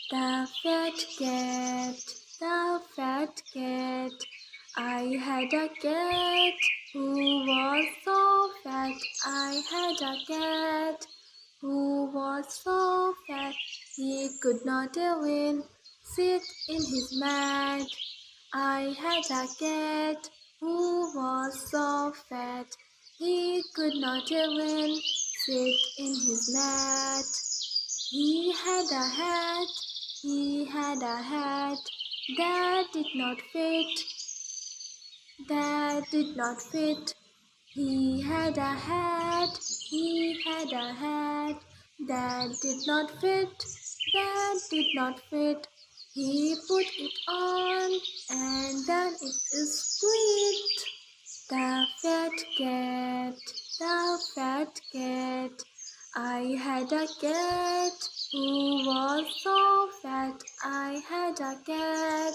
The fat cat, the fat cat. I had a cat who was so fat. I had a cat who was so fat he could not even sit in his mat. I had a cat who was so fat he could not even sit in his mat. He had a hat, he had a hat that did not fit, that did not fit. He had a hat, he had a hat that did not fit, that did not fit. He put it on and then it is split. The fat cat, the fat cat. I had a cat who was so fat. I had a cat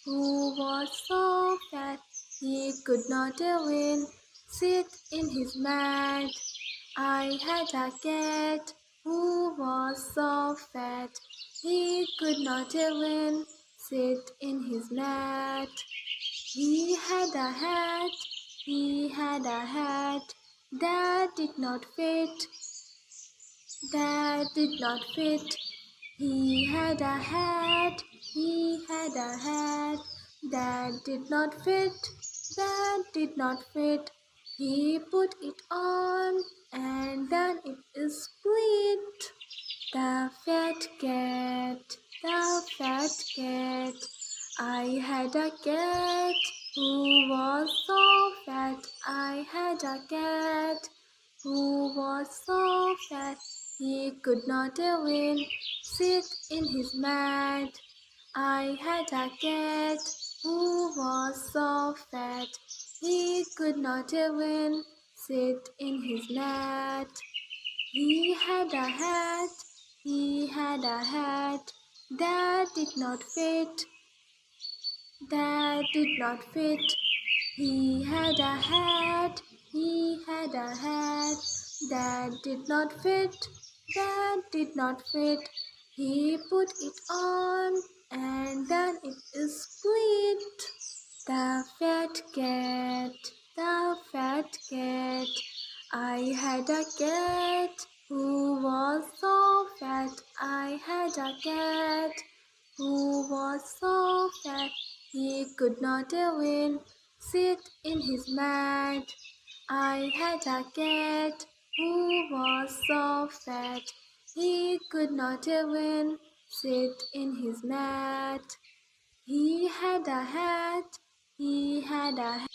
who was so fat he could not even sit in his mat. I had a cat who was so fat he could not even sit in his mat. He had a hat, he had a hat that did not fit, that did not fit. He had a hat, he had a hat that did not fit, that did not fit. He put it on and then it is split. The fat cat, the fat cat. I had a cat who was so fat. I had a cat who was so fat he could not even sit in his mat. I had a cat who was so fat he could not even sit in his mat. He had a hat, he had a hat that did not fit, that did not fit. He had a hat, he had a hat that did not fit, that did not fit. He put it on and then it is split. The fat cat, the fat cat. I had a cat who was so fat. I had a cat who was so fat he could not even sit in his mat. I had a cat who was so fat he could not even sit in his mat. He had a hat, he had a hat.